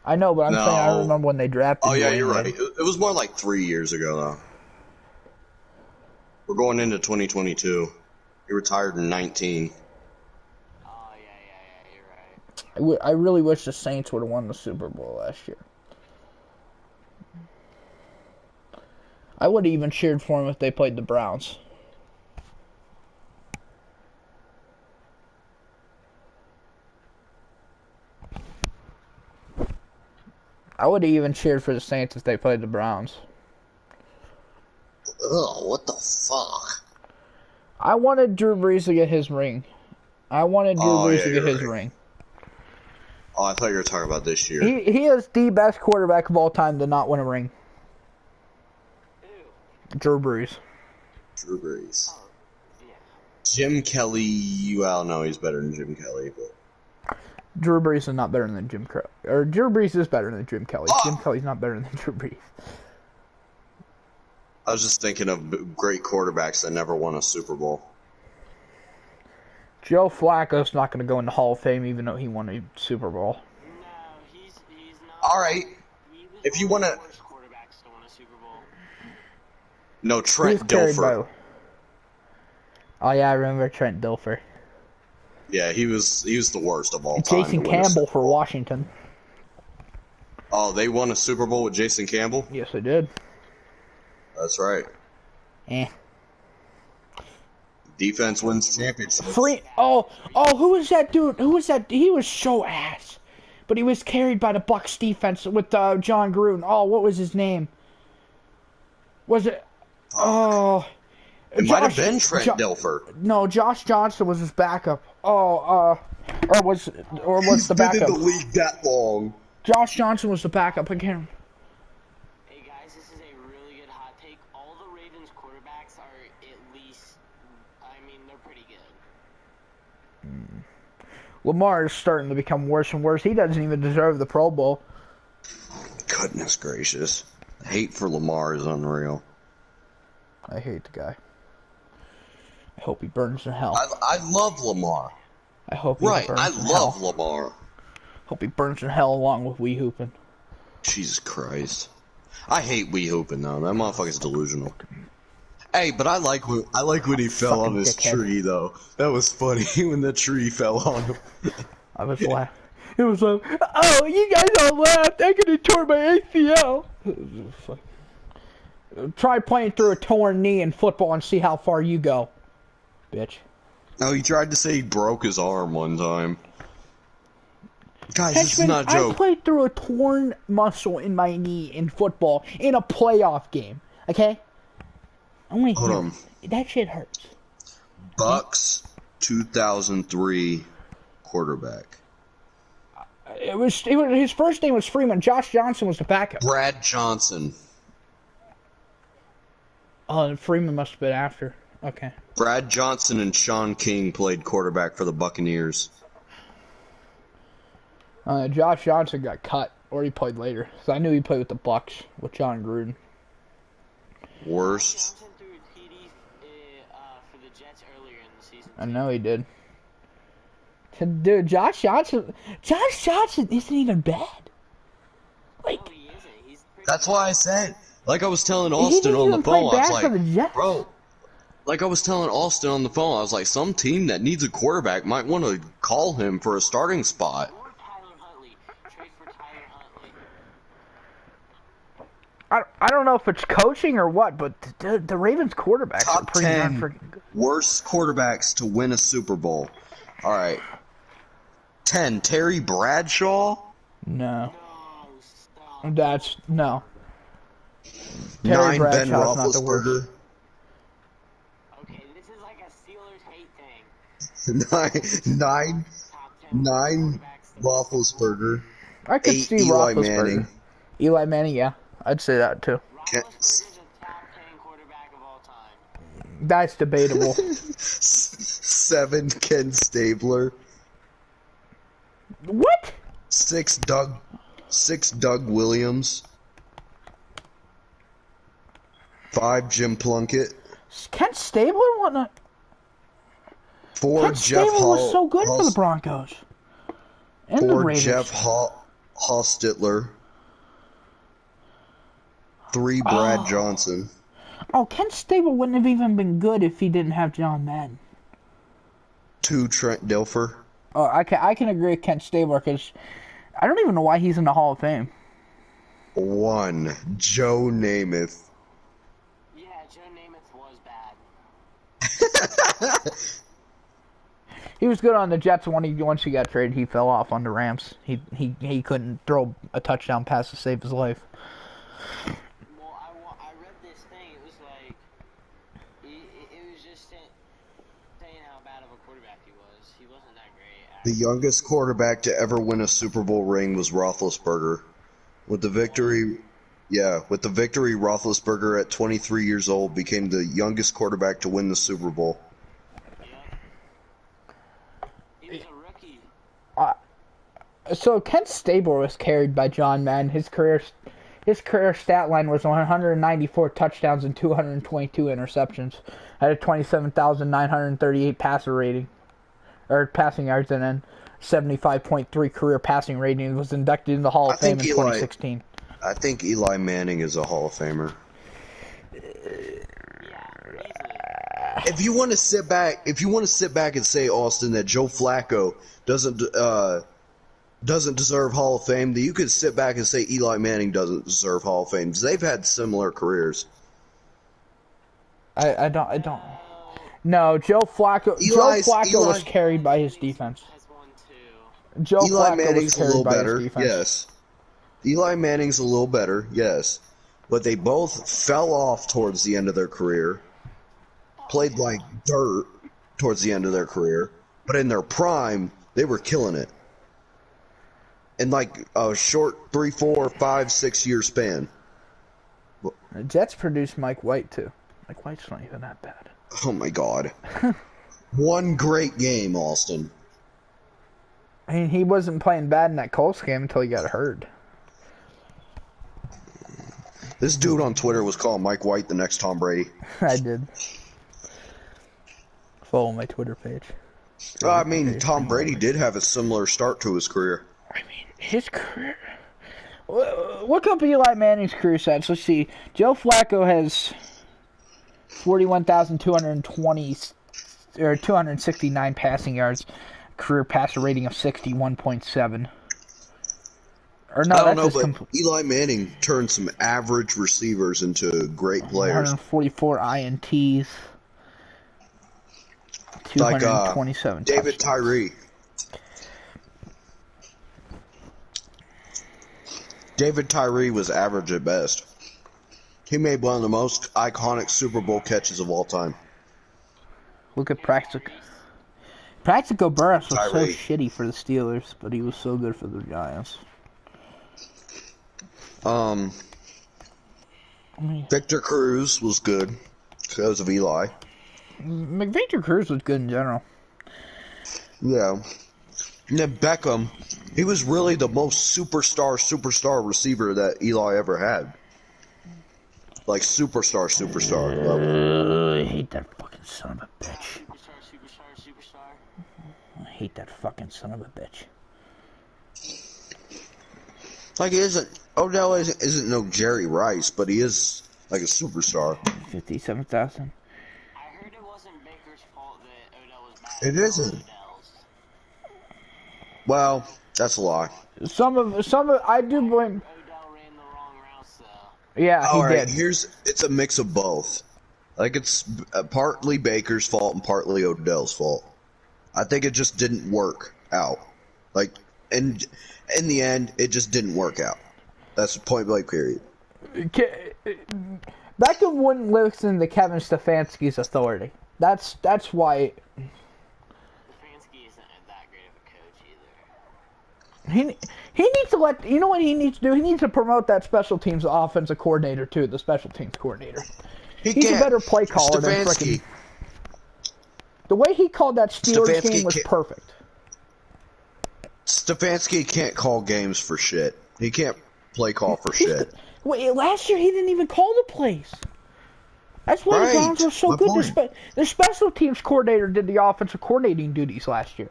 I know, but I'm saying I No. remember when they drafted. Oh yeah, Dwayne you're right. Wade. It was more like 3 years ago though. We're going into 2022. He retired in 19. Oh yeah, you're right. I really wish the Saints would have won the Super Bowl last year. I would have even cheered for them if they played the Browns. I would have even cheered for the Saints if they played the Browns. Ugh, what the fuck? I wanted Drew Brees to get his ring. I wanted Drew Brees to get his ring. Oh, I thought you were talking about this year. He is the best quarterback of all time to not win a ring. Ew. Drew Brees. Drew Brees. Oh, yeah. Jim Kelly, well, no, he's better than Jim Kelly, but... Drew Brees is not better than Jim Kelly. Or Drew Brees is better than Jim Kelly. Oh! Jim Kelly's not better than Drew Brees. I was just thinking of great quarterbacks that never won a Super Bowl. Joe Flacco's not going to go into Hall of Fame even though he won a Super Bowl. No, he's not. All right. If you want to... Worst quarterbacks to win a Super Bowl. No, Trent Who's carried Dilfer. by? Oh yeah, I remember Trent Dilfer. Yeah, he was the worst of all time. Jason Campbell for Washington. Oh, they won a Super Bowl with Jason Campbell? Yes, they did. That's right. Eh. Defense wins championships. Oh, who was that dude? Who was that? He was so ass. But he was carried by the Bucs defense with John Gruden. Oh, what was his name? Was it... Oh... It might have been Trent Dilfer. No, Josh Johnson was his backup. Or was the backup? He's been in the league that long. Josh Johnson was the backup. I can't... Hey guys, this is a really good hot take. All the Ravens quarterbacks are at least, I mean, they're pretty good. Lamar is starting to become worse and worse. He doesn't even deserve the Pro Bowl. Goodness gracious. The hate for Lamar is unreal. I hate the guy. I hope he burns in hell. I love Lamar. I hope he burns in hell. I love Lamar. Hope he burns in hell along with Wee Hoopin. Jesus Christ. I hate Wee Hoopin though. That motherfucker's delusional. Hey, but I like when he fell on his tree though. That was funny when the tree fell on him. I was laughing. It was like, oh, you guys all laughed. I could have torn my ACL. Try playing through a torn knee in football and see how far you go, bitch. No, he tried to say he broke his arm one time. Guys, this is not a joke. I played through a torn muscle in my knee in football in a playoff game. Okay? Hold on. That shit hurts. Bucks 2003 quarterback. It was his first name was Freeman. Josh Johnson was the backup. Brad Johnson. Oh, Freeman must have been after. Okay. Brad Johnson and Sean King played quarterback for the Buccaneers. Josh Johnson got cut, or he played later. So I knew he played with the Bucks with John Gruden. Worst. Johnson threw a TD for the Jets earlier in the season. I know he did. Dude, Josh Johnson isn't even bad. Like, No, he isn't. He's pretty That's why I said. Like I was telling he Austin didn't on the even play phone, I was bad for the like, Jets. bro. Like I was telling Austin on the phone, I was like, some team that needs a quarterback might want to call him for a starting spot. Or Tyler Huntley. Trade for Tyler Huntley. I don't know if it's coaching or what, but the Ravens quarterbacks are Top pretty darn 10 freaking good. worst quarterbacks to win a Super Bowl. All right. 10, Terry Bradshaw. No. No, stop. That's no. Terry 9, Ben Bradshaw's not the worst. Roethlisberger. Okay, this is like a Steelers hate thing. 9, Top 10 9 quarterbacks. Roethlisberger. I could 8, see Eli Roethlisberger. Manning. Eli Manning, yeah, I'd say that too. Roethlisberger's a top 10 quarterback of all time. That's debatable. 7, Ken Stabler. What? 6, Doug Williams. 5, Jim Plunkett. Kent Stabler wasn't. 4, Kent Jeff Stabler was so good for the Broncos and the 4, Raiders. Jeff Hostetler. 3, Brad Johnson. Oh, Kent Stable wouldn't have even been good if he didn't have John Madden. 2, Trent Dilfer. Oh, I can agree with Kent Stabler because I don't even know why he's in the Hall of Fame. 1, Joe Namath. Yeah, Joe Namath was bad. He was good on the Jets. Once he got traded, he fell off on the Rams. He couldn't throw a touchdown pass to save his life. Well, I read this thing. It was like it was just saying how bad of a quarterback he was. He wasn't that great. The youngest quarterback to ever win a Super Bowl ring was Roethlisberger. With the victory, Roethlisberger at 23 years old became the youngest quarterback to win the Super Bowl. He was a rookie. So Kent Stabler was carried by John Madden. His career stat line was 194 touchdowns and 222 interceptions. Had a 27,938 passing yards, and then 75.3 career passing rating. Was inducted in the Hall of Fame in 2016. I think Eli Manning is a Hall of Famer. If you want to sit back and say, Austin, that Joe Flacco doesn't deserve Hall of Fame, then you could sit back and say Eli Manning doesn't deserve Hall of Fame. They've had similar careers. I don't. No, Joe Flacco was carried by his defense. Eli Manning's a little better, yes. Eli Manning's a little better, yes. But they both fell off towards the end of their career. Played like dirt towards the end of their career. But in their prime, they were killing it. In like a short 3, 4, 5, 6 year span. The Jets produced Mike White too. Mike White's not even that bad. Oh my god. One great game, Austin. I mean, he wasn't playing bad in that Colts game until he got hurt. This dude on Twitter was calling Mike White the next Tom Brady. I did. Follow my Twitter page. I mean, Tom Brady did have a similar start to his career. I mean, his career... Look up Eli Manning's career stats. Let's see. Joe Flacco has 41,220 or 269 passing yards. Career passer rating of 61.7. Or no, I don't that's know, but Eli Manning turned some average receivers into great players. 144 INTs. 227 David Tyree. David Tyree was average at best. He made one of the most iconic Super Bowl catches of all time. Look at Plaxico Burress was so shitty for the Steelers, but he was so good for the Giants. Victor Cruz was good because of Eli. Victor Cruz was good in general. Yeah. And then Beckham, he was really the most superstar receiver that Eli ever had. Like superstar level. I hate that fucking son of a bitch. Superstar. I hate that fucking son of a bitch. Like Odell isn't no Jerry Rice, but he is like a superstar. 57,000. I heard it wasn't Baker's fault that Odell was bad. It isn't. Well, that's a lie. Some of I do blame. Odell ran the wrong routes though. Yeah, he did. It's a mix of both. Like it's partly Baker's fault and partly Odell's fault. I think it just didn't work out. Like, in the end, it just didn't work out. That's the point blank period. Beckham wouldn't listen to Kevin Stefanski's authority. That's why. Stefanski isn't that great of a coach either. He needs to let, you know what he needs to do? He needs to promote that special teams offensive coordinator too, the special teams coordinator. He's a better play caller than frickin'. The way he called that Steelers game was perfect. Stefanski can't call games for shit. He can't play call for shit. Wait, last year he didn't even call the plays. That's why the Browns were so good. The special teams coordinator did the offensive coordinating duties last year.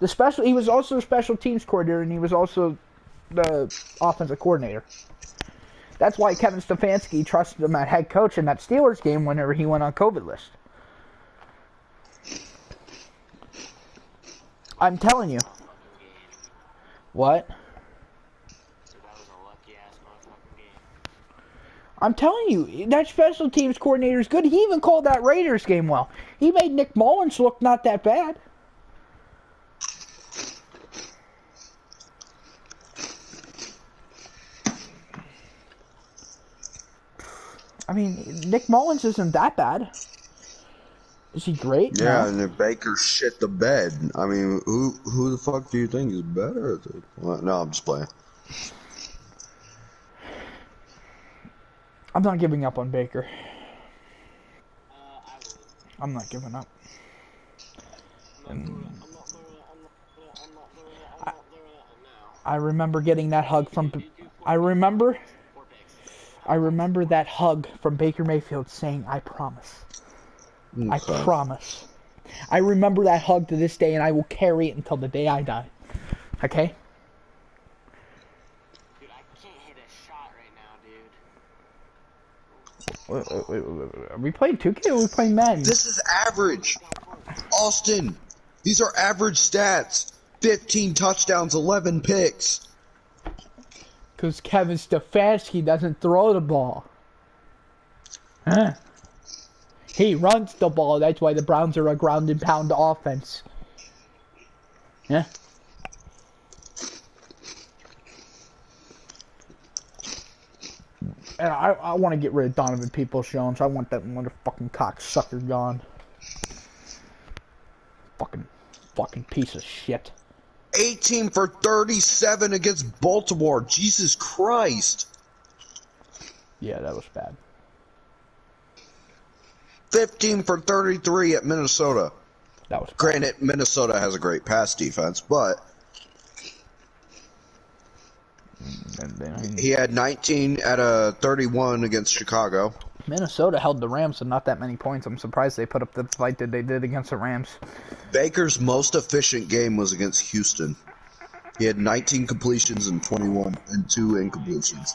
He was also a special teams coordinator, and he was also the offensive coordinator. That's why Kevin Stefanski trusted him at head coach in that Steelers game whenever he went on COVID list. I'm telling you. What? I'm telling you, that special teams coordinator is good. He even called that Raiders game well. He made Nick Mullins look not that bad. I mean, Nick Mullins isn't that bad. Is he great? Yeah, No. and then Baker shit the bed. I mean, who the fuck do you think is better? Well, no, I'm just playing. I'm not giving up on Baker. I'm not giving up. I remember getting that hug from. I remember that hug from Baker Mayfield saying, "I promise." Okay. I promise. I remember that hug to this day, and I will carry it until the day I die. Okay? Dude, I can't hit a shot right now, dude. Are we playing 2K or are we playing Madden? This is average. Austin, these are average stats. 15 touchdowns, 11 picks. Because Kevin Stefanski doesn't throw the ball. Huh? He runs the ball. That's why the Browns are a ground and pound offense. Yeah. And I want to get rid of Donovan Peoples-Jones. I want that motherfucking cocksucker gone. Fucking piece of shit. 18 for 37 against Baltimore. Jesus Christ. Yeah, that was bad. 15 for 33 at Minnesota. That was bad. Granted, Minnesota has a great pass defense, but he had 19 out of 31 against Chicago. Minnesota held the Rams to not that many points. I'm surprised they put up the fight that they did against the Rams. Baker's most efficient game was against Houston. He had 19 completions and 2 incompletions.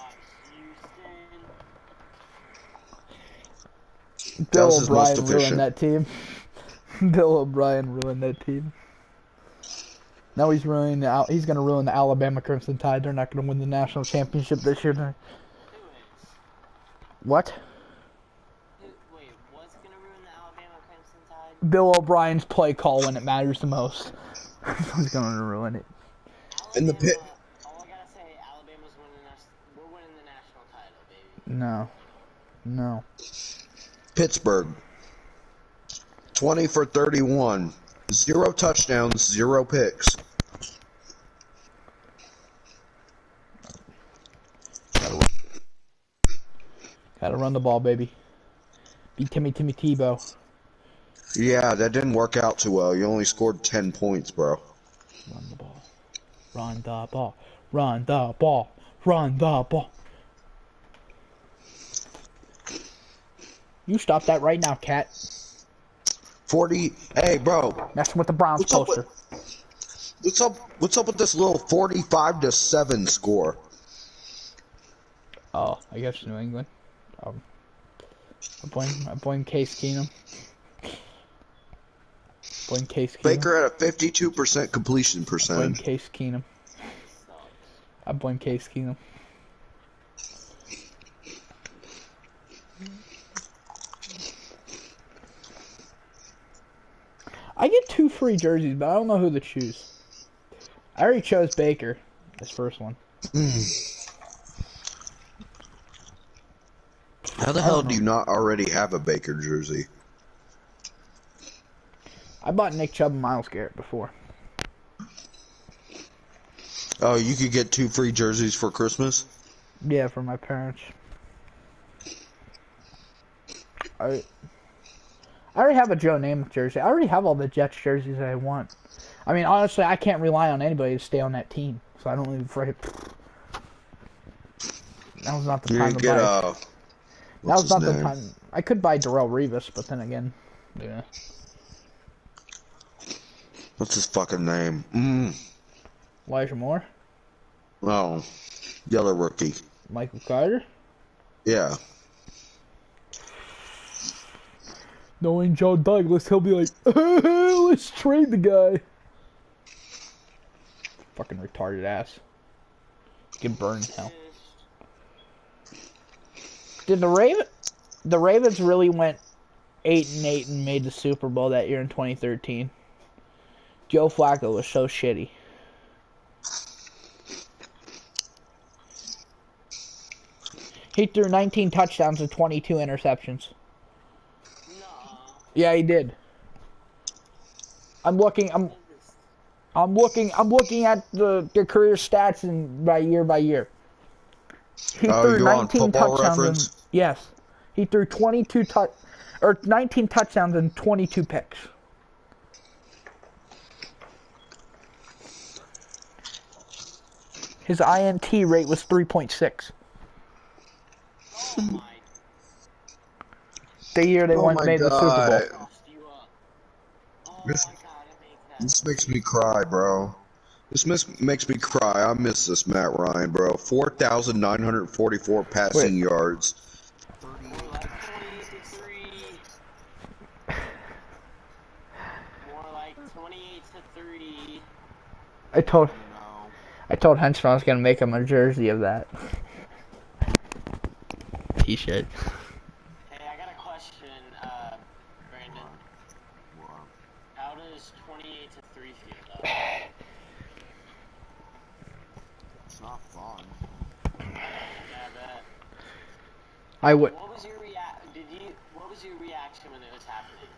Bill was his most O'Brien ruined efficient. that team. Bill O'Brien ruined that team. Now he's going to ruin the Alabama Crimson Tide. They're not going to win the national championship this year. What? Wait, what's gonna ruin the Alabama Crimson Tide? Bill O'Brien's play call when it matters the most. He's going to ruin it. In the pit. All I gotta say, Alabama's we're winning the national title, baby. No. No. Pittsburgh. 20 for 31. 0 touchdowns, 0 picks. Gotta run the ball, baby. Be Timmy Tebow. Yeah, that didn't work out too well. You only scored 10 points, bro. Run the ball. Run the ball. Run the ball. Run the ball. You stop that right now, cat. 40. Hey, bro. Messing with the Browns What's up poster. What's up with this little 45-7 score? Oh, I guess New England. I blame Case Keenum. Blame Case Keenum. Baker had a 52% completion Blame percentage. Case Keenum. I blame Case Keenum. I get 2 free jerseys, but I don't know who to choose. I already chose Baker, this first one. How the hell do you not already have a Baker jersey? I bought Nick Chubb and Myles Garrett before. Oh, you could get 2 free jerseys for Christmas? Yeah, for my parents. I already have a Joe Namath jersey. I already have all the Jets jerseys that I want. I mean, honestly, I can't rely on anybody to stay on that team, so I don't even afraid. That was not the You time didn't to get buy. That what's was not his the name? time. I could buy Darrelle Revis, but then again, yeah. What's his fucking name? Elijah Moore. Oh, the other rookie. Michael Carter? Yeah. Knowing Joe Douglas, he'll be like, let's trade the guy. Fucking retarded ass. Get burned in hell. Did the Ravens really went 8-8 and made the Super Bowl that year in 2013? Joe Flacco was so shitty. He threw 19 touchdowns and 22 interceptions. No. Yeah, he did. I'm looking at the career stats and by year. He threw You on 19 Football touchdowns. Reference? Yes. He threw 19 touchdowns and 22 picks. His INT rate was 3.6. Oh my. The year they made the Super Bowl. Messed you up. Oh This- my god, it makes that. This makes me cry, bro. This makes me cry. I miss this Matt Ryan, bro. 4,944 passing yards. More like 28 to 3. More like 28 to 3. I told No. Henchman I was gonna make him a jersey of that. T-shirt. Hey, I got a question, Brandon. What? How does 28 to 3 feel though? It's not fun. Yeah, I bet. I would. What was your what was your reaction when it was happening?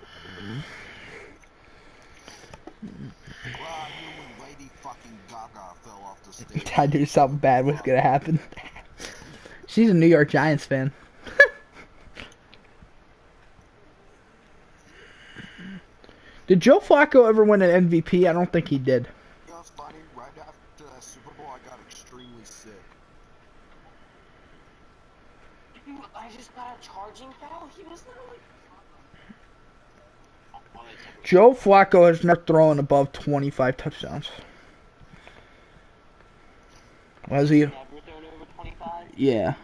Well, I knew when Lady fucking Gaga fell off the stage. I knew something bad was gonna happen. She's a New York Giants fan. Did Joe Flacco ever win an MVP? I don't think he did. You know what's funny? Right after that Super Bowl, I got extremely sick. Dude, I just got a charging foul. He was literally. Joe Flacco has never thrown above 25 touchdowns. Was he? Never thrown over 25? Yeah.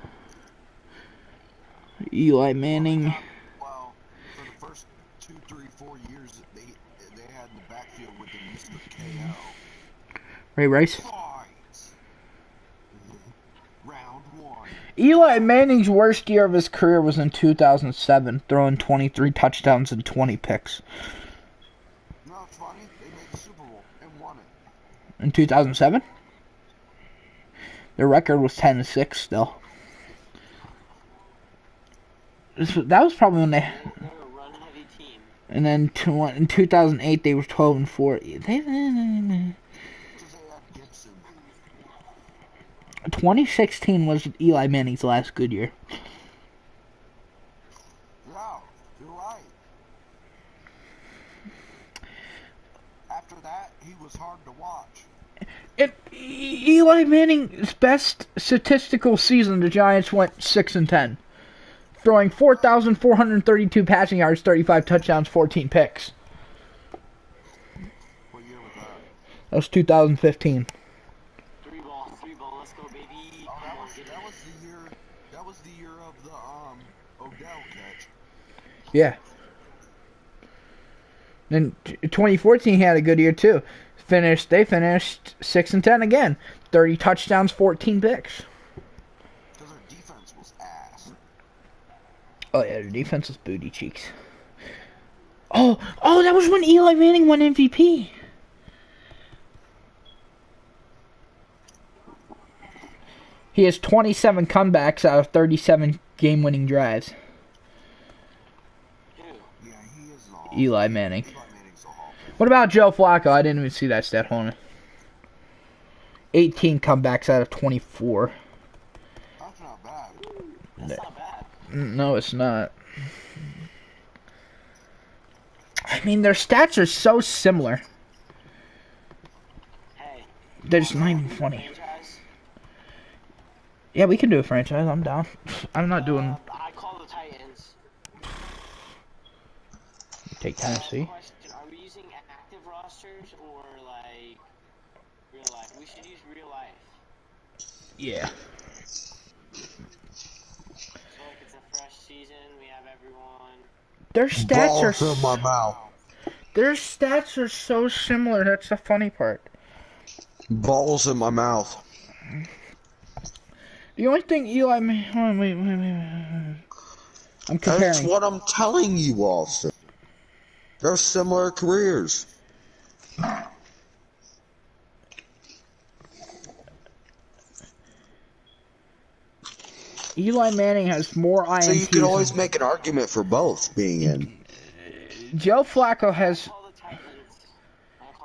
Eli Manning. Well, for the first 2, 3, 4 years, they had in the backfield with the Mr. KO. Ray Rice. Fight. Round 1. Eli Manning's worst year of his career was in 2007, throwing 23 touchdowns and 20 picks. You know what's funny? They made the Super Bowl and won it. In 2007? Their record was 10-6 still. That was probably when they. They're a run-heavy team. And then in 2008 they were 12-4. Because they had Gibson. 2016 was Eli Manning's last good year. Yeah, you're right. After that, he was hard to watch. Eli Manning's best statistical season, the Giants went 6-10, throwing 4,432 passing yards, 35 touchdowns, 14 picks. What year was that? That was 2015. Three ball, let's go, baby. Oh, Come on, get that was the year. That was the year of the Odell catch. Yeah. Then 2014 he had a good year too. They finished 6-10 again, 30 touchdowns, 14 picks. Because their defense was ass. Oh yeah, their defense was booty cheeks. Oh, that was when Eli Manning won MVP. He has 27 comebacks out of 37 game-winning drives. Who? Yeah, he is all. Eli Manning. Eli Manning's all. What about Joe Flacco? I didn't even see that stat. Hold on. 18 comebacks out of 24. That's not bad. That's not bad. No, it's not. I mean, their stats are so similar. Hey. They're just not even funny. Franchise? Yeah, we can do a franchise. I'm down. I'm not doing. I call the Titans. Take Tennessee. Question, are we using active rosters or like real life? We should use real life. Yeah. So like it's a fresh season. We have everyone. Their stats Balls in my are mouth. their stats are so similar. That's the funny part. Balls in my mouth. The only thing Eli, wait. I'm That's comparing. what I'm telling you, Austin. They're similar careers. Eli Manning has more INTs. So you can always make an argument for both being in. Joe Flacco has. Call the Titans.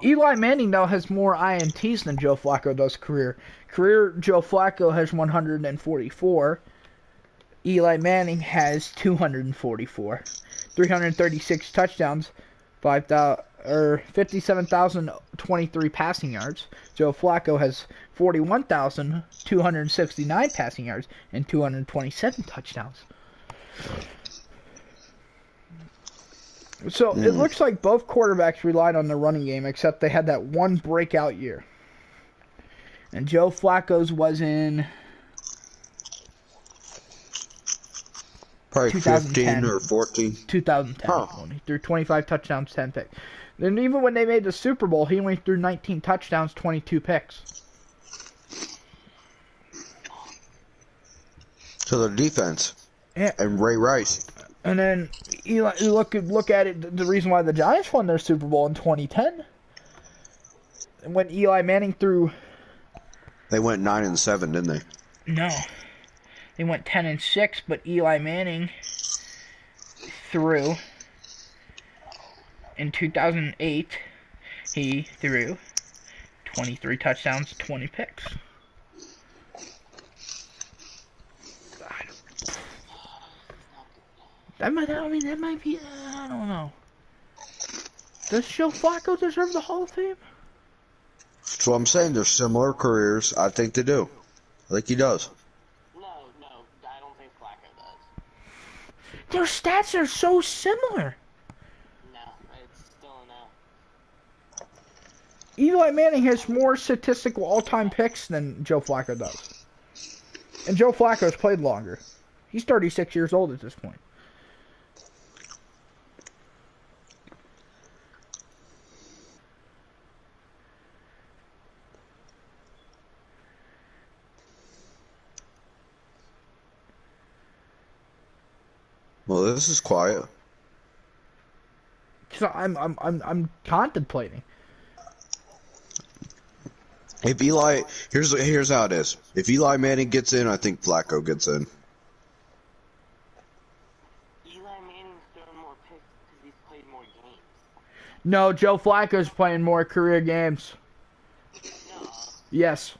Eli Manning though has more INTs than Joe Flacco does career. Career Joe Flacco has 144. Eli Manning has 244. 336 touchdowns, 57,023 passing yards. Joe Flacco has 41,269 passing yards and 227 touchdowns. So it looks like both quarterbacks relied on the running game, except they had that one breakout year. And Joe Flacco's was in Probably 2010. 15 or 14. 2010. Huh. He threw 25 touchdowns, 10 picks. Then even when they made the Super Bowl, he only threw 19 touchdowns, 22 picks. To the defense. Yeah. And Ray Rice. And then Eli, you look at it. The reason why the Giants won their Super Bowl in 2010, and when Eli Manning threw. They went 9-7, didn't they? No, they went 10-6, but Eli Manning threw in 2008. He threw 23 touchdowns, 20 picks. That might be. I don't know. Does Joe Flacco deserve the Hall of Fame? So I'm saying they're similar careers. I think they do. I think he does. No, I don't think Flacco does. Their stats are so similar. No, it's still a no. Eli Manning has more statistical all-time picks than Joe Flacco does. And Joe Flacco's played longer. He's 36 years old at this point. Well, this is quiet. So I'm contemplating. If Eli, here's how it is. If Eli Manning gets in, I think Flacco gets in. Eli Manning's throwing more picks because he's played more games. No, Joe Flacco's playing more career games. No. Yes.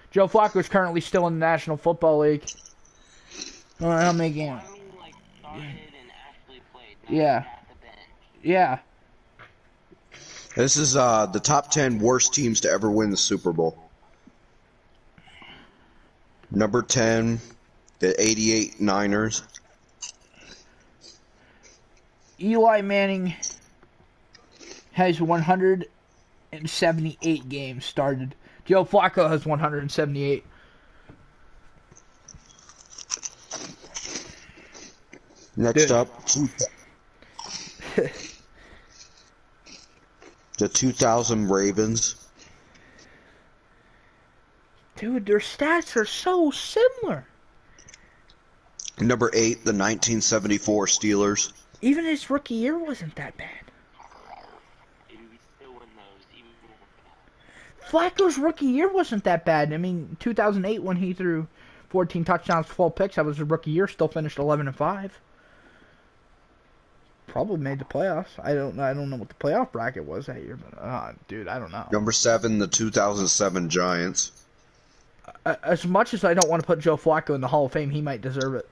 Joe Flacco's currently still in the National Football League. I don't know how many games. I mean, like, started and actually played. Not Yeah. at the bench. Yeah. This is the top 10 worst teams to ever win the Super Bowl. Number 10, the 88 Niners. Eli Manning has 178 games started. Joe Flacco has 178. Next Dude. up, the 2000 Ravens. Dude, their stats are so similar. Number 8, the 1974 Steelers. Even his rookie year wasn't that bad. Maybe we still win those even more. Flacco's rookie year wasn't that bad. I mean, 2008 when he threw 14 touchdowns, 12 picks, that was his rookie year. Still finished 11-5. Probably made the playoffs. I don't know what the playoff bracket was that year, but dude, I don't know. Number 7, the 2007 Giants. As much as I don't want to put Joe Flacco in the Hall of Fame, he might deserve it.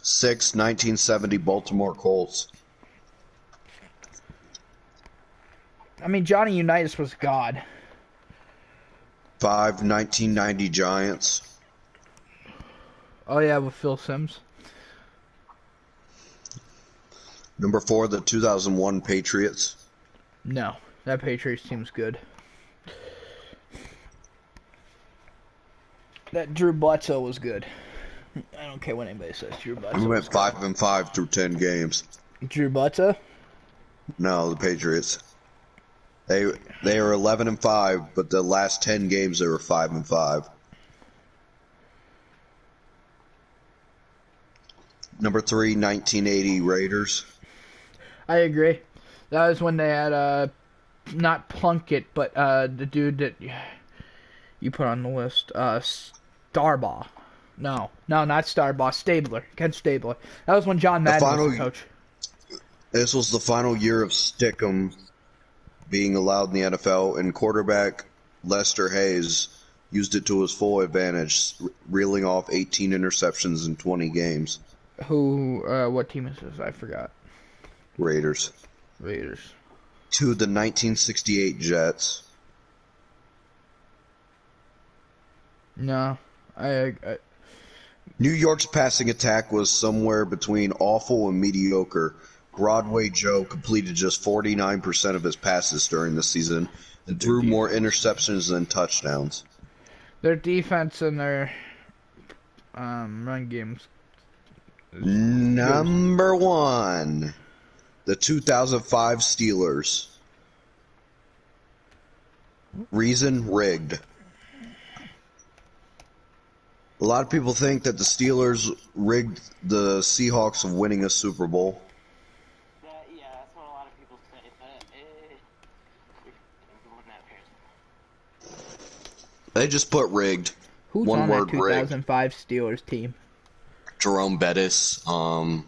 6, 1970 Baltimore Colts. I mean, Johnny Unitas was God. 5, 1990 Giants. Oh yeah, with Phil Simms. Number 4, the 2001 Patriots. No, that Patriots team's good. That Drew Bledsoe was good. I don't care what anybody says. Drew Bledsoe. We went was good. 5-5 through 10 games. Drew Bledsoe. No, the Patriots. They are 11-5, but the last 10 games they were 5-5. Number 3, 1980 Raiders. I agree. That was when they had not Plunkett, but the dude that you put on the list, Starbaugh. No, not Starbaugh. Stabler, Ken Stabler. That was when John Madden was the coach. This was the final year of Stickum being allowed in the NFL, and quarterback Lester Hayes used it to his full advantage, reeling off 18 interceptions in 20 games. What team is this? I forgot. Raiders. To the 1968 Jets. No, I New York's passing attack was somewhere between awful and mediocre. Broadway Joe completed just 49% of his passes during the season and threw more interceptions than touchdowns. Their defense and their run games. Number 1, the 2005 Steelers. Reason: rigged. A lot of people think that the Steelers rigged the Seahawks of winning a Super Bowl. Yeah, that's what a lot of people say, but They just put rigged. Who's One on word, that 2005 Steelers team? Jerome Bettis. Fuck.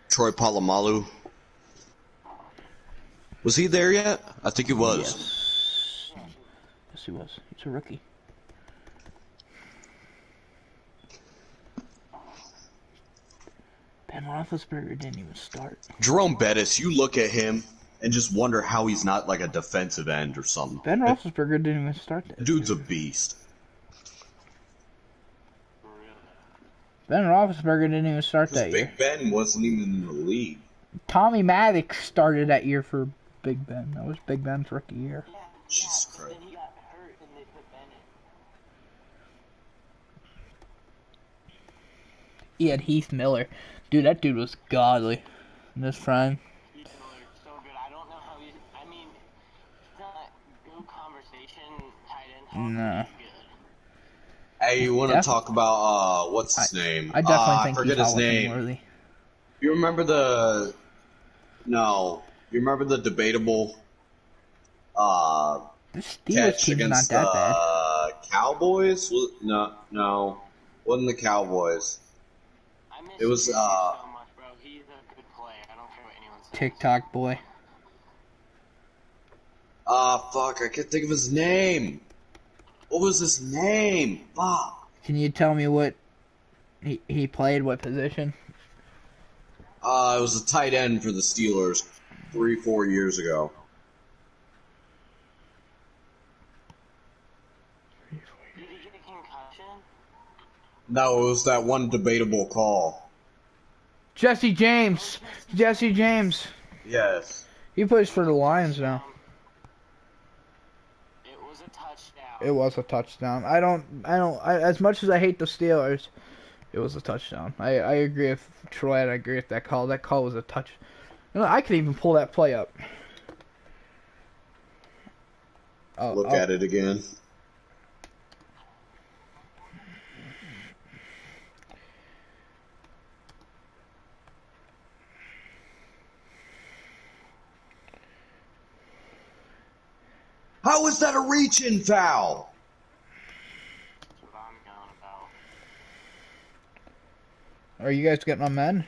Troy Polamalu. Was he there yet? I think he was. Yes, he was. He's a rookie. Ben Roethlisberger didn't even start. Jerome Bettis, you look at him and just wonder how he's not like a defensive end or something. Ben Roethlisberger didn't even start that. Dude's a beast. Ben Roethlisberger didn't even start that year. Big Ben wasn't even in the league. Tommy Maddox started that year for Big Ben. That was Big Ben's rookie year. yeah. Jesus Christ. Then he got hurt and they put Ben in. He had Heath Miller. Dude, that dude was godly in his prime. Heath Miller, so good. I don't know how he's. I mean, he's not good conversation tight end talk. No. He's good. Hey, you want to talk about what's his name? I definitely think forget he's his Hall of Fame name. worthy. You remember the? No, you remember the debatable The Steelers catch team's not against that the bad. Cowboys? No, wasn't the Cowboys? I miss It was Jimmy so much, bro. He's a good player. I don't care what anyone says. TikTok boy. Fuck, I can't think of his name. What was his name? Fuck. Can you tell me what he played, what position? It was a tight end for the Steelers 3-4 years ago. Did he get a concussion? No, it was that one debatable call. Jesse James. Jesse James. Yes. He plays for the Lions now. It was a touchdown. It was a touchdown. As much as I hate the Steelers, it was a touchdown. I agree with Troy, and I agree with that call. That call was a touch. You know, I could even pull that play up. Look at it again. How is that a reach-in foul? That's what I'm going about. Are you guys getting on men?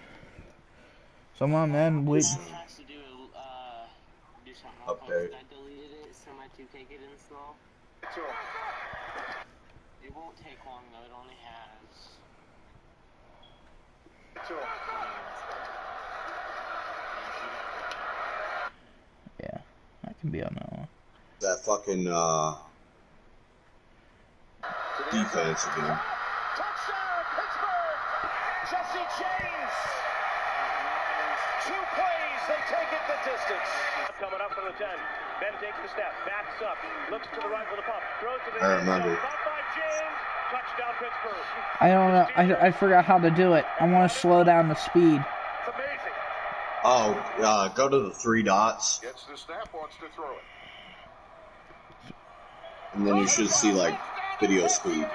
Someone, man, bleed. I have to do something real quick. Update. I deleted it, so my 2K could install. It won't take long though. It only has. Yeah, I can be on that one. That fucking defense again. Touchdown, Pittsburgh! Jesse James! 2 plays, they take it the distance. Coming up from the 10. Ben takes the step, backs up, looks to the right with the pump, throws to the I end zone. remember. Caught by James. Touchdown Pittsburgh. I don't know. I forgot how to do it. I want to slow down the speed. It's amazing. Oh, go to the 3 dots, Gets the snap, wants to throw it. and then you should see like video speed.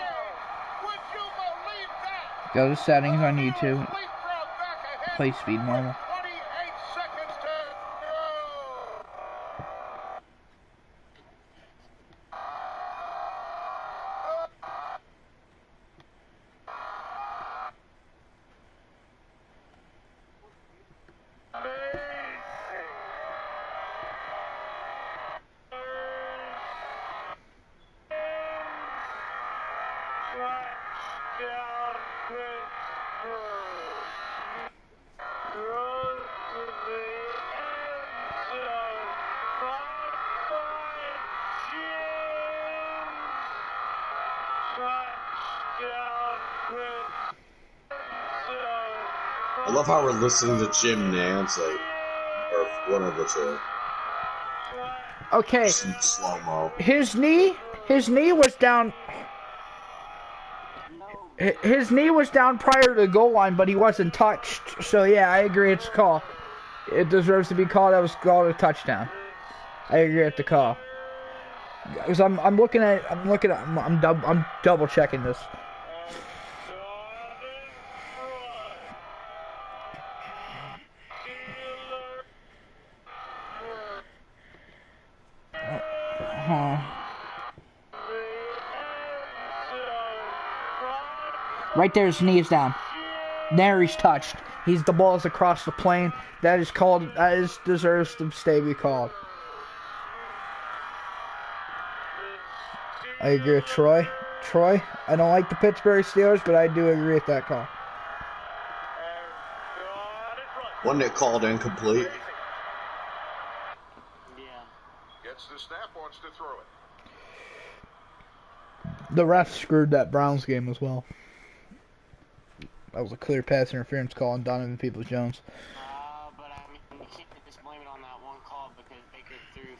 Go to settings on YouTube. Play speed normal. I love how we're listening to Jim Nance, like, or one of the two. Okay, Just in slow-mo. his knee was down. His knee was down prior to the goal line, but he wasn't touched. So yeah, I agree. It's a call. It deserves to be called. That was called a touchdown. I agree with the call. Because I'm double checking this. Right there, his knee is down. There he's touched. The ball is across the plane. That is called. Deserves to be called. I agree with Troy. I don't like the Pittsburgh Steelers, but I do agree with that call. Wasn't it called incomplete? Yeah. Gets the snap, wants to throw it. The refs screwed that Browns game as well. That was a clear pass interference call on Donovan Peoples-Jones. But I mean, you can't just blame it on that one call because Baker threw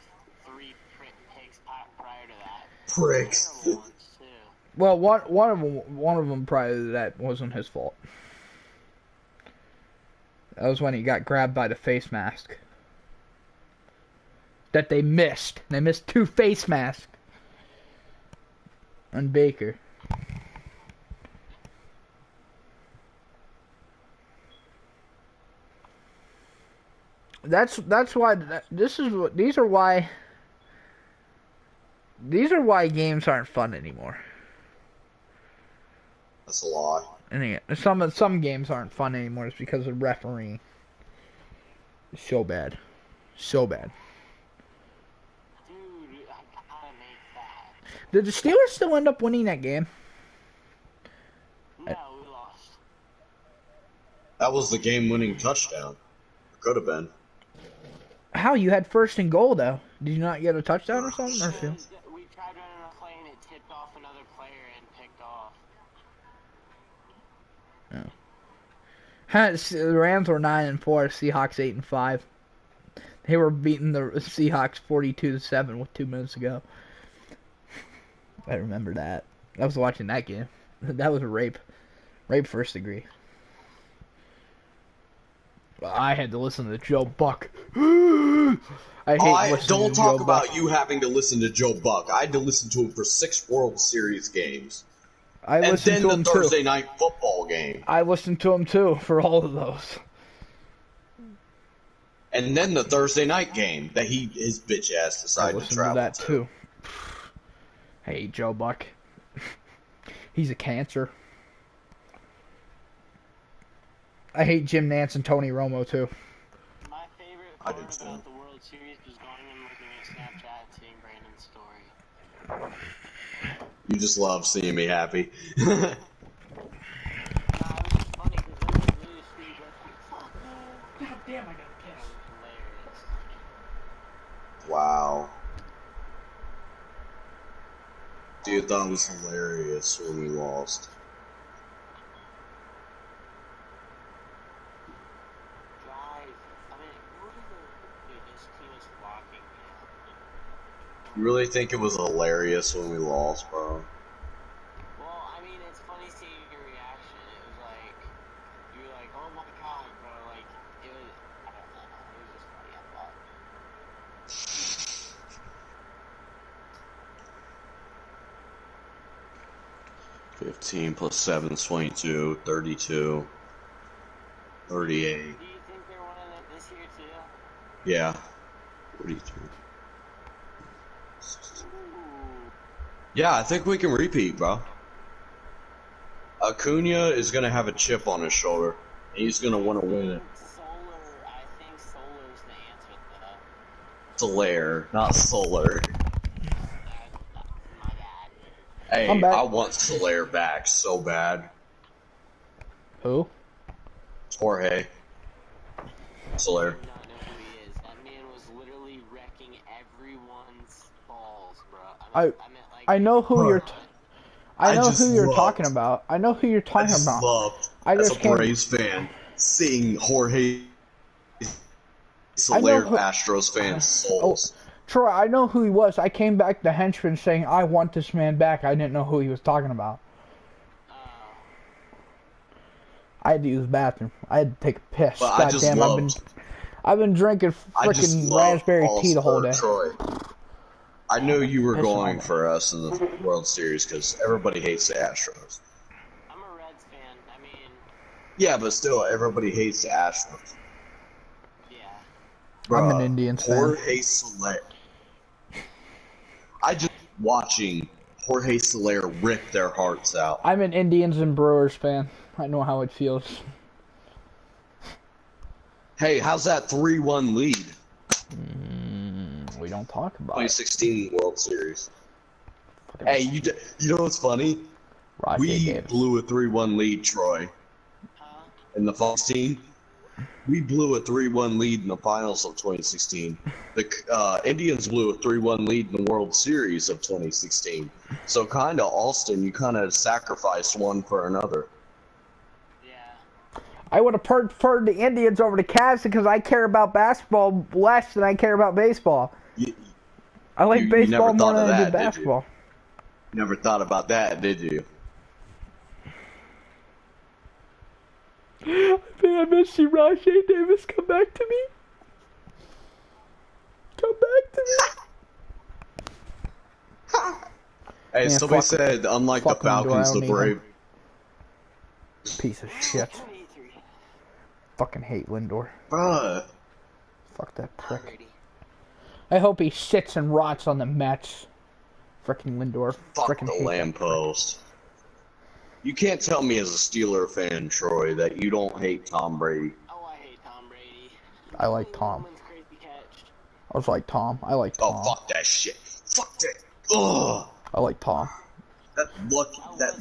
3 picks prior to that. Pricks. Well, one of them prior to that wasn't his fault. That was when he got grabbed by the face mask. That they missed. They missed 2 face masks on Baker. That's why these are why games aren't fun anymore. That's a lie. And some games aren't fun anymore. It's because of refereeing. It's so bad, so bad. Dude, I gotta make that. Did the Steelers still end up winning that game? No, we lost. That was the game-winning touchdown. Could have been. How, you had first and goal though? Did you not get a touchdown or something? Or field? We tried running a play and it tipped off another player and picked off. The Rams were 9-4, Seahawks 8-5. They were beating the Seahawks 42-7 with 2 minutes ago. I remember that. I was watching that game. That was a rape first degree. I had to listen to Joe Buck. I hate listening don't to talk Joe about Buck. you having to listen to Joe Buck. I had to listen to him for 6 World Series games. I And listened then to the him Thursday too. night football game. I listened to him too for all of those. And then the Thursday night game that his bitch ass I decided to listened to travel that to. too. Hey, Joe Buck. He's a cancer. I hate Jim Nance and Tony Romo too. My favorite I part do too. about the World Series was going and looking at Snapchat and seeing Brandon's story. You just love seeing me happy. It was just funny because then it really sweet. Fuck, man. God damn, I got That was hilarious. Wow. Dude, that was hilarious when we lost. Guys, You really think it was hilarious when we lost, bro? Well, I mean, it's funny seeing your reaction. It was like, you were like, oh my god, bro. Like, it was, I don't know. It was just funny, I thought. 15 plus 7 is 22, 32, 38. Do you think they're winning it this year, too? Yeah. 42. Yeah, I think we can repeat, bro. Acuna is gonna have a chip on his shoulder. He's gonna want to win it. I think Solar's the answer to that. Soler, not Solar. My bad. Hey, I'm back. I want Soler back so bad. Who? Jorge. Soler. I do not know who he is. That man was literally wrecking everyone's balls, bro. I know who you're. I know just who you're loved- talking about. I know who you're I talking just about. loved, I as just a can't- Braves fan, seeing Jorge I know Soler who- Astros fans' souls. Troy, I know who he was. I came back to henchman saying I want this man back. I didn't know who he was talking about. I had to use the bathroom. I had to take a piss. But I just loved. I've been drinking I just freaking love raspberry tea the whole day. Troy. I knew you were Piss on going me. for us in the World Series because everybody hates the Astros. I'm a Reds fan. I mean, Yeah, but still, everybody hates the Astros. yeah. I'm an Bruh, Indians fan. Jorge Soler. I just watching Jorge Soler rip their hearts out. I'm an Indians and Brewers fan. I know how it feels. Hey, how's that 3-1 lead? We don't talk about it. 2016 World Series. Fucking Hey, you know what's funny? Roger We Davis. blew a 3-1 lead, Troy, in the Fox team. We blew a 3-1 lead in the finals of 2016. The Indians blew a 3-1 lead in the World Series of 2016. So kind of, Alston, you kind of sacrificed one for another. Yeah. I would have preferred the Indians over the Cavs because I care about basketball less than I care about baseball. You I like You baseball never more thought of than I do that, did you? basketball. never thought about that, did you? I think I miss you, Rajay Davis. Come back to me. Come back to me. Hey, Man, somebody fuck- said, unlike the fuck Lindor, I Falcons, don't the need Brave. Piece of shit. 23. Fucking hate Lindor. Bruh. Fuck that Tom prick. Brady. I hope he sits and rots on the Mets. Frickin' Lindor. Fuck Frickin' the hate that lamppost. You can't tell me as a Steeler fan, Troy, that you don't hate Tom Brady. Oh, I hate Tom Brady. I like Tom. Woman's crazy catch. I was like Tom. I like Oh, Tom. fuck that shit. Fuck that. Ugh. I like Tom. That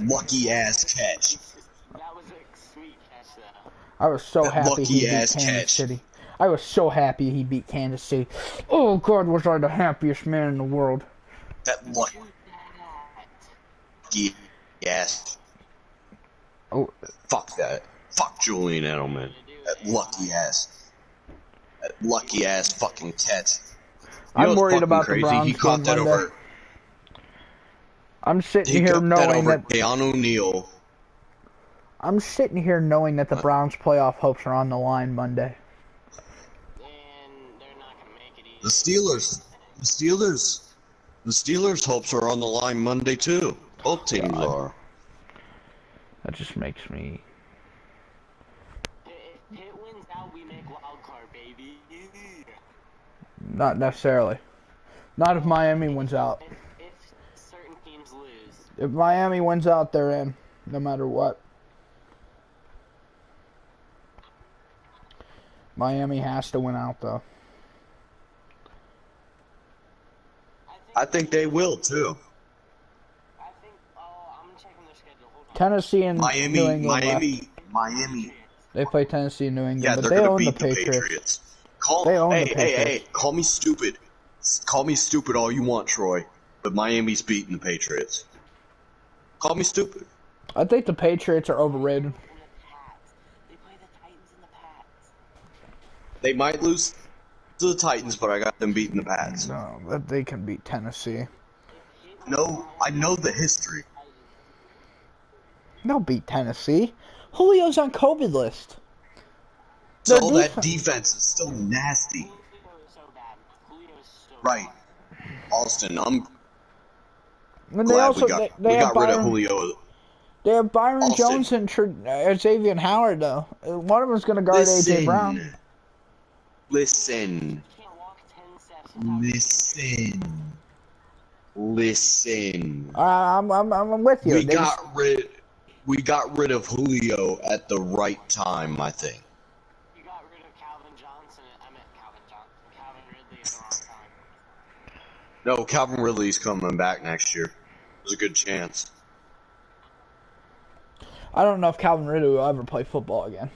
lucky ass catch. That was a sweet catch, though. I was so That happy he beat lucky-ass Kansas catch. City. I was so happy he beat Kansas City. Oh God, was I the happiest man in the world. That lucky ass. Oh, Fuck that. Fuck Julian Edelman. That lucky ass fucking catch. You know I'm what's worried fucking about the crazy? Browns He caught game that Monday. over. I'm sitting He here caught that knowing over that Keanu O'Neal. I'm sitting here knowing that the Browns' playoff hopes are on the line Monday. And they're not going to make it easy. The Steelers' hopes are on the line Monday too. Both teams are. That just makes me. If Pitt wins out, we make wild card, baby. Not necessarily. Not if Miami wins out. If certain teams lose. If Miami wins out, they're in, no matter what. Miami has to win out, though. I think they will too. I'm checking their schedule. Hold on. Tennessee and New England Miami. They play Tennessee and New England, Yeah, but they're they gonna own the beat the Patriots. Patriots. They own the Hey, Patriots. call me stupid. Call me stupid all you want, Troy. But Miami's beating the Patriots. Call me stupid. I think the Patriots are overrated. And the Pats. They play the Titans and the Pats. They might lose. the Titans, but I got them beating the Pats. No, that they can beat Tennessee. No, I know the history. They'll beat Tennessee. Julio's on COVID list. So Their that defense is still nasty. Julio is so bad. Julio is so Right. Austin, I'm And they glad also we got have rid of Byron. Julio. They have Byron Austin. Jones and Xavier Howard though. One of them's gonna guard AJ Brown. Listen. can't walk 10 steps without Listen. I'm with you. We got rid of Julio at the right time, I think. You got rid of Calvin Johnson. I meant Calvin Ridley at the wrong time. No, Calvin Ridley's coming back next year. There's a good chance. I don't know if Calvin Ridley will ever play football again.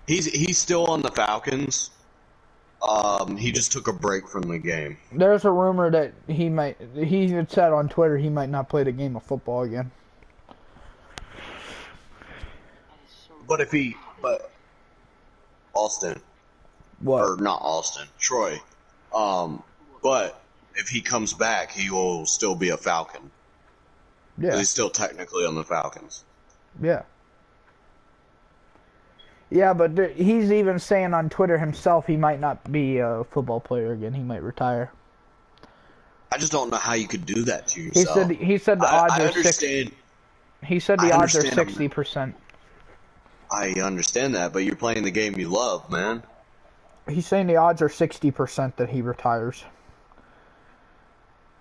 He's still on the Falcons. He just took a break from the game. There's a rumor that he had said on Twitter he might not play the game of football again. But Austin, What? or not Austin, Troy. But if he comes back, he will still be a Falcon. Yeah. He's still technically on the Falcons. Yeah. Yeah, but he's even saying on Twitter himself he might not be a football player again. He might retire. I just don't know how you could do that to yourself. He said the odds I are understand. He said the I odds are understand 60%. I understand that, but you're playing the game you love, man. He's saying the odds are 60% that he retires.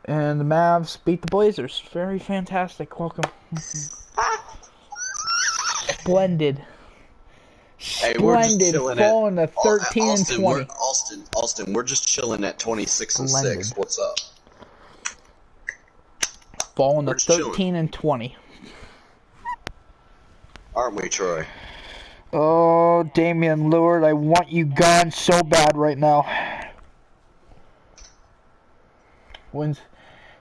And the Mavs beat the Blazers. Very fantastic. Welcome. Splendid. Hey, we're just Splendid. chilling Falling to 13 Austin, and 20. Austin, we're just chilling at 26 and Splendid. 6. What's up? Falling to We're just chilling. 13 and 20. Aren't we, Troy? Oh, Damian Lillard, I want you gone so bad right now. When's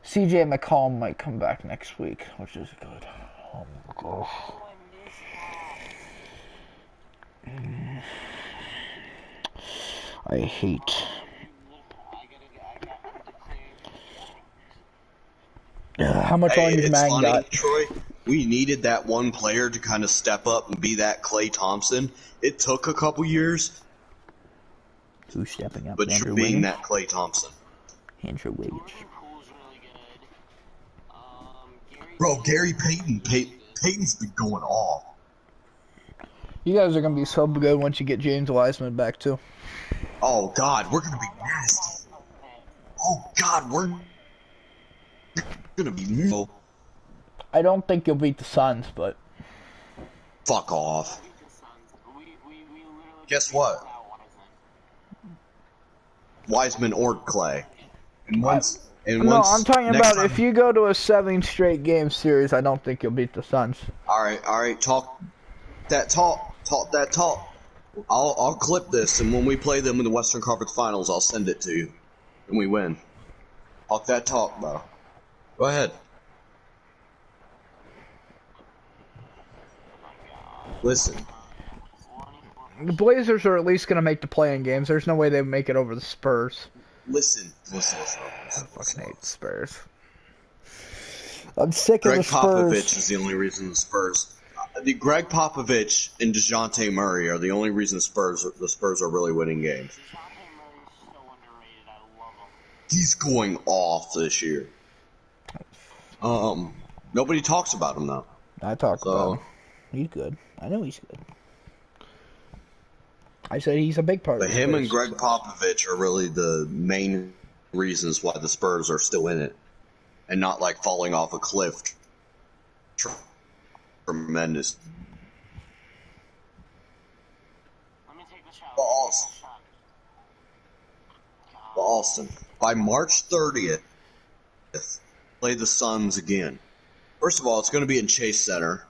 CJ McCollum might come back next week, which is good. Oh my gosh. I hate. How much Hey, on your it's man funny, got? Troy. We needed that one player to kind of step up and be that Klay Thompson. It took a couple years, Who's stepping up? but Andrew you're being Wiggins? that Klay Thompson. Andrew Wiggins. Poole's really good. Bro, Gary Payton. Payton's been going off. You guys are gonna be so good once you get James Wiseman back too. Oh, God, we're going to be nasty. Oh, God, we're going to be no. I don't think you'll beat the Suns, but Fuck off. We literally Guess what? without Wiseman. Wiseman or Clay. And once, no, I'm talking next about time- if you go to a 7 straight game series, I don't think you'll beat the Suns. All right, talk that talk. I'll clip this, and when we play them in the Western Conference Finals, I'll send it to you, and we win. Talk that talk, bro. Go ahead. Listen, The Blazers are at least gonna make the play-in games. There's no way they make it over the Spurs. listen. I fucking hate the Spurs. I'm sick of Greg the Spurs. Popovich is the only reason the Spurs. Greg Popovich and DeJounte Murray are the only reason the Spurs are really winning games. DeJounte Murray is so underrated. I love him. He's going off this year. Nobody talks about him though. I talk So- about him. He's good. I know he's good. I said he's a big part But of the him and Spurs. Greg Popovich are really the main reasons why the Spurs are still in it, and not like falling off a cliff. Tremendous. Let me take the shot. But Austin, by March 30th, play the Suns again. First of all, it's going to be in Chase Center.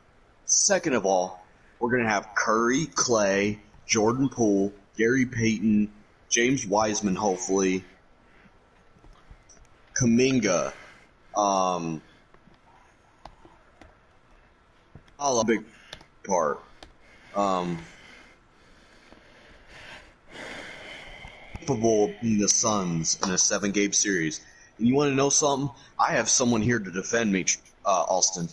Second of all, we're going to have Curry, Clay, Jordan Poole, Gary Payton, James Wiseman, hopefully, Kuminga, a big part. capable of beating the Suns in a 7-game series. And you want to know something? I have someone here to defend me, Austin.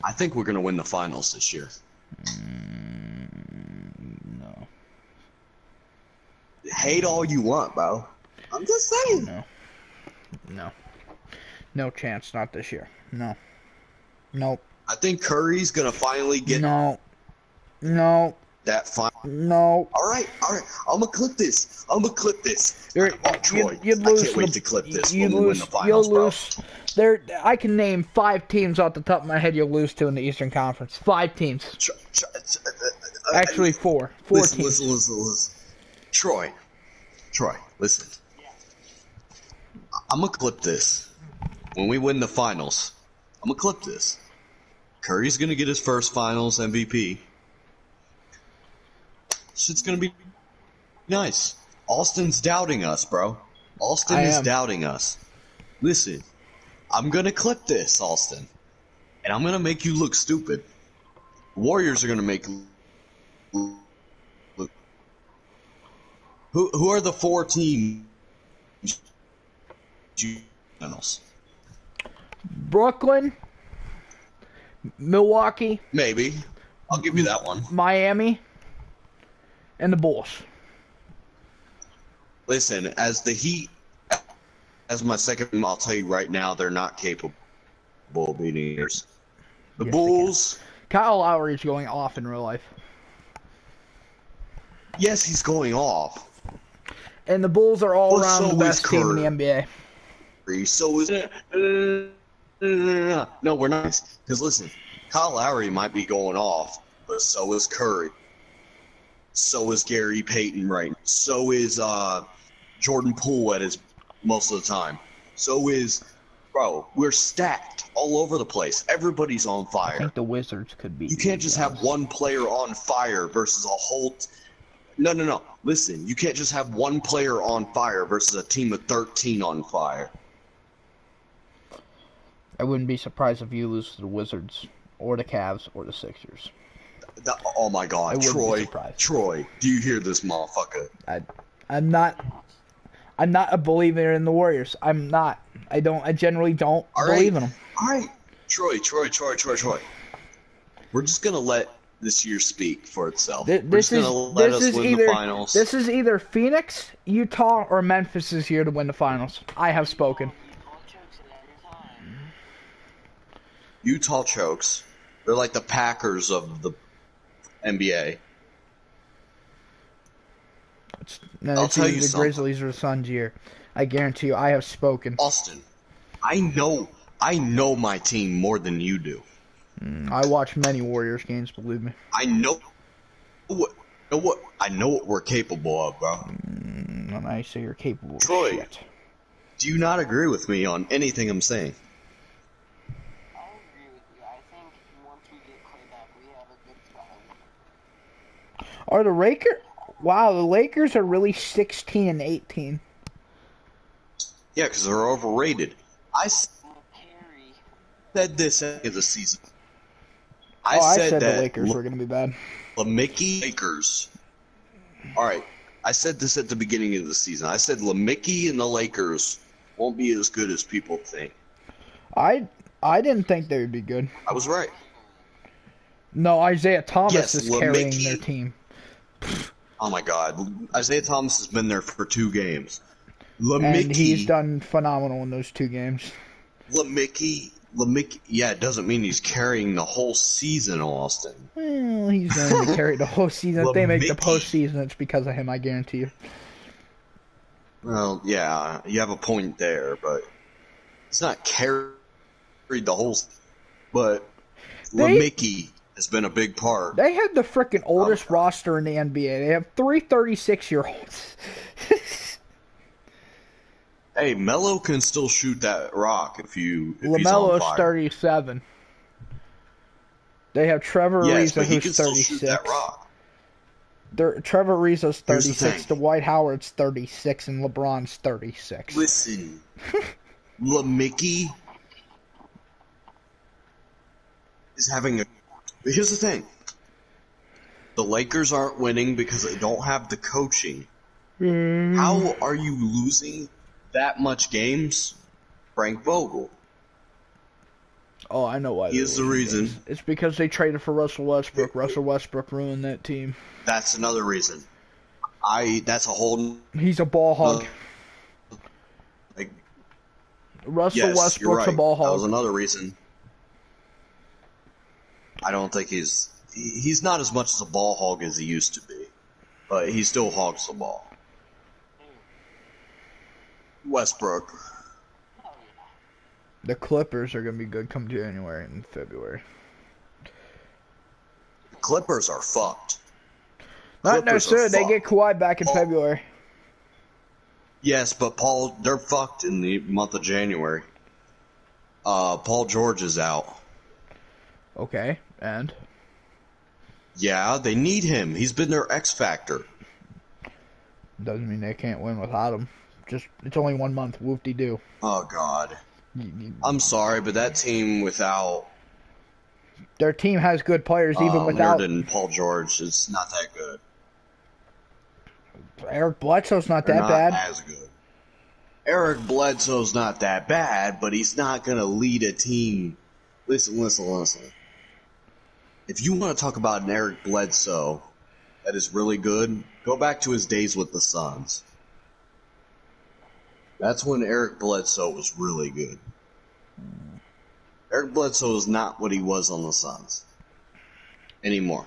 I think we're going to win the finals this year. No. Hate all you want, bro. I'm just saying. No. No. No chance. Not this year. No. Nope. I think Curry's going to finally get No. No. that final. No. All right. I'm going to clip this. Troy, You'd lose. I can't wait to clip this You'd when we win lose. the finals, You'll lose. There, I can name 5 teams off the top of my head you'll lose to in the Eastern Conference. 5 teams. Actually, 4. 4 teams. Listen. Troy, listen. I'm going to clip this. When we win the finals, I'm going to clip this. Curry's going to get his first finals MVP. Shit's going to be nice. Austin's doubting us, bro. Austin is doubting us. Listen, I'm going to clip this, Austin. And I'm going to make you look stupid. Warriors are going to make you look. Who are the 4 teams? Finals? Brooklyn, Milwaukee, Maybe. I'll give you that one. Miami, and the Bulls. Listen, as the Heat, as my second team, I'll tell you right now, they're not capable of beating yours. The Bulls. Kyle Lowry's going off in real life. Yes, he's going off. And the Bulls are all around so the best is team in the NBA. So is no, we're not. Because listen, Kyle Lowry might be going off, but so is Curry. So is Gary Payton, right? So is Jordan Poole at his most of the time. So is, bro, we're stacked all over the place. Everybody's on fire. I think the Wizards could be. You can't just have one player on fire versus a whole. No. Listen, you can't just have one player on fire versus a team of 13 on fire. I wouldn't be surprised if you lose to the Wizards or the Cavs or the Sixers. Oh my God, Troy, do you hear this, motherfucker? I'm not a believer in the Warriors. I'm not. I generally don't believe in them. All right, Troy. We're just gonna let this year speak for itself. This is either Phoenix, Utah, or Memphis is here to win the finals. I have spoken. Utah chokes. They're like the Packers of the NBA. I'll tell you the Grizzlies or the Suns year. I guarantee you, I have spoken. Austin, I know my team more than you do. I watch many Warriors games, believe me. I know what we're capable of, bro. When I say you're capable Troy, of shit. Do you not agree with me on anything I'm saying? I agree with you. I think once we get Clay back, we have a good shot. Are the Lakers? Wow, the Lakers are really 16 and 18. Yeah, because they're overrated. I said this at the season. I said the Lakers were going to be bad. The Mickey Lakers. All right, I said this at the beginning of the season. I said LeMickey and the Lakers won't be as good as people think. I didn't think they would be good. I was right. No, Isaiah Thomas is carrying their team. Oh my God, Isaiah Thomas has been there for 2 games. And he's done phenomenal in those 2 games. LeMickey, yeah, it doesn't mean he's carrying the whole season, Austin. Well, he's going to carry the whole season. If they make the postseason, it's because of him, I guarantee you. Well, yeah, you have a point there, but it's not carried the whole season. But LeMickey has been a big part. They have the freaking oldest roster in the NBA. They have 3 36-year-olds. Hey, Melo can still shoot that rock if he's LaMelo's on fire. 37. They have Trevor Ariza, who's 36. That rock. Trevor Ariza's 36. Dwight Howard's 36, and LeBron's 36. Listen, LeMickey is having a. Here's the thing. The Lakers aren't winning because they don't have the coaching. How are you losing that much games? Frank Vogel. Oh, I know why. He is the reason. It's because they traded for Russell Westbrook. Russell Westbrook ruined that team. That's another reason. That's a whole. He's a ball hog. Like, Russell yes, Westbrook's you're right. a ball That was hog. another reason. I don't think he's not as much as a ball hog as he used to be, but he still hogs the ball. Westbrook. The Clippers are gonna be good come January and February. The Clippers are fucked. Not Clippers are necessarily. They fucked. get Kawhi back in February. Yes, but they're fucked in the month of January. Paul George is out. Okay, and Yeah, they need him. He's been their X factor. doesn't mean they can't win without him. Just it's only 1 month. Whoop-de-doo. Oh God, I'm sorry, but that team without Their team has good players even without. Leonard and Paul George is not that good. Eric Bledsoe's not They're that not bad. as good. Eric Bledsoe's not that bad, but he's not gonna lead a team. Listen. If you want to talk about an Eric Bledsoe that is really good, go back to his days with the Suns. That's when Eric Bledsoe was really good. Eric Bledsoe is not what he was on the Suns anymore.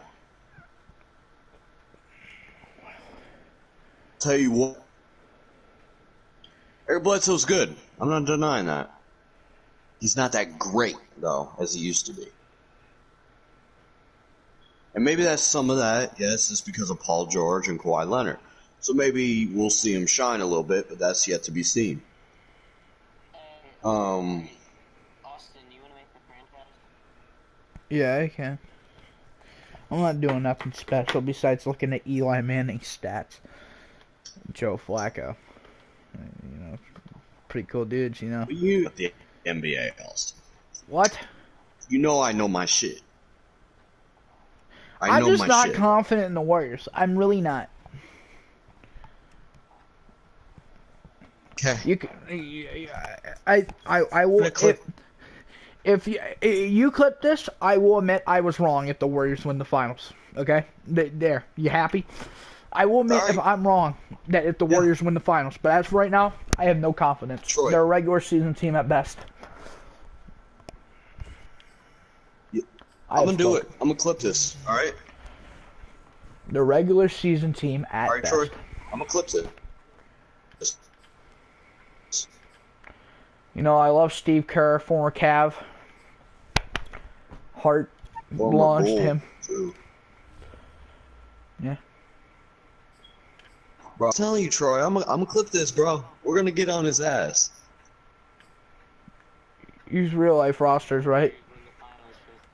Tell you what, Eric Bledsoe's good. I'm not denying that. He's not that great, though, as he used to be. And maybe that's some of that, yes, is because of Paul George and Kawhi Leonard. So maybe we'll see him shine a little bit, but that's yet to be seen. Austin, do you want to make the franchise? Yeah, I can. I'm not doing nothing special besides looking at Eli Manning's stats. Joe Flacco. You know, pretty cool dudes, you know. You the NBA, Austin. What? You know I know my shit. I I'm know just my not shit. confident in the Warriors. I'm really not. Okay. You can, I will. If you clip this, I will admit I was wrong if the Warriors win the finals. Okay, there. You happy? I will admit if I'm wrong that if the Warriors win the finals, but as for right now, I have no confidence. Troy. They're a regular season team at best. I'm gonna do it. I'm gonna clip this. All right. The regular season team at All right, best. Troy. I'm gonna clip it. You know, I love Steve Kerr, former Cav. Hart launched him. Too. Yeah. Bro, I'm telling you, Troy, I'm gonna clip this, bro. We're gonna get on his ass. Use real life rosters, right?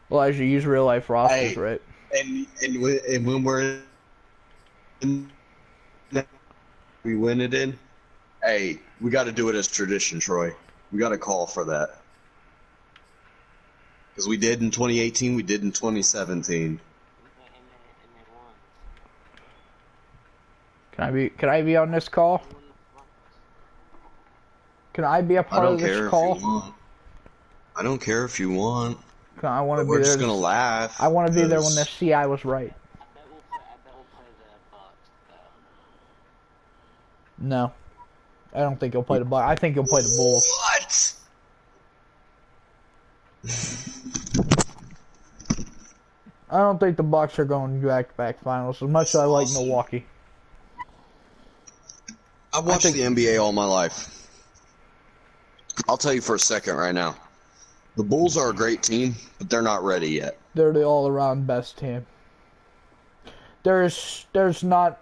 Well, as you use real life rosters, Hey. right? And when we're in, we win it in. Hey, we got to do it as tradition, Troy. We got to call for that. Because we did in 2018, we did in 2017. And they won. Can I be on this call? Can I be a I part don't of this care call? if you want. I don't care if you want. I want to We're be just there. gonna laugh. I want to be there when because- the CI was right. I bet we'll play the Bucks, though. No, I don't think he'll play the Bucks. I think he'll play the Bulls. What? I don't think the Bucks are going to back-to-back finals as much as I like Milwaukee. I've watched the NBA all my life. I'll tell you for a second right now. The Bulls are a great team, but they're not ready yet. They're the all-around best team. There's not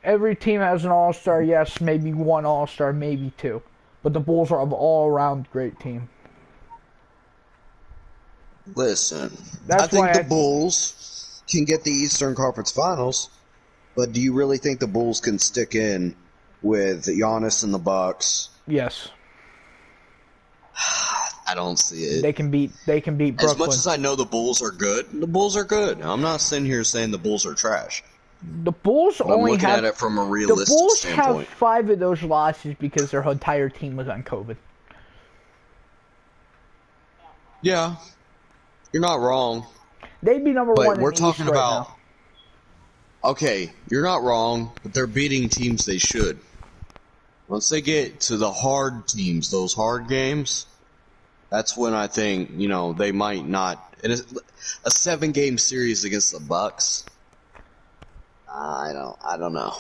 every team has an all-star. Yes, maybe one all-star, maybe two, but the Bulls are an all-around great team. Listen, That's I think why the Bulls can get the Eastern Conference Finals, but do you really think the Bulls can stick in with Giannis and the Bucks? Yes, I don't see it. they can beat Brooklyn. As much as I know the Bulls are good, the Bulls are good. I'm not sitting here saying the Bulls are trash. The Bulls I'm only looking have at it from a the realistic Bulls standpoint. have 5 of those losses because their entire team was on COVID. Yeah, you're not wrong. They'd be number But 1 in we're the East talking right about. now. Okay, you're not wrong, but they're beating teams they should. Once they get to the hard teams, those hard games, that's when I think, you know, they might not. It is a 7-game series against the Bucks. I don't know.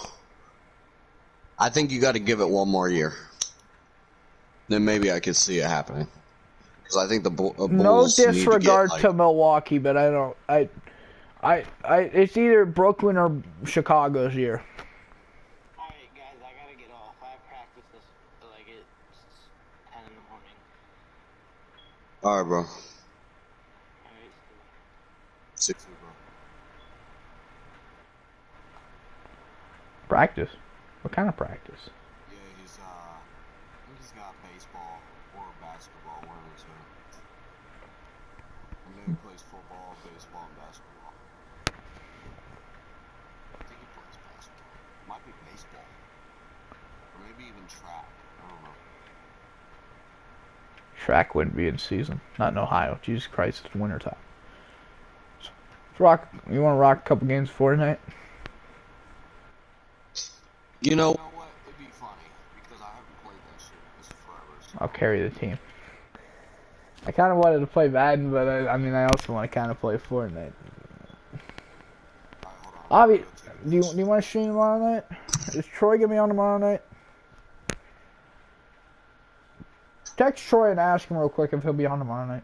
I think you got to give it one more year. Then maybe I could see it happening. Because I think the Bulls No need to get, disregard like, to Milwaukee, but I don't. It's either Brooklyn or Chicago's year. Alright, guys, I gotta get off. I have practice this, like, it's 10 in the morning. Alright, bro. Alright, See you, bro. Practice? What kind of practice? Yeah, I think he's got baseball or basketball, one of the two. And then he plays football, baseball, and basketball. I think he plays basketball. Might be baseball. Or maybe even track. I don't know. Track wouldn't be in season. Not in Ohio. Jesus Christ, it's wintertime. You want to rock a couple games before tonight? You know what? It'd be funny. Because I haven't played that shit. This is forever. So. I'll carry the team. I kind of wanted to play Madden, but I also want to kind of play Fortnite. Alright, Do you want to stream tomorrow night? Is Troy gonna be on tomorrow night? Text Troy and ask him real quick if he'll be on tomorrow night.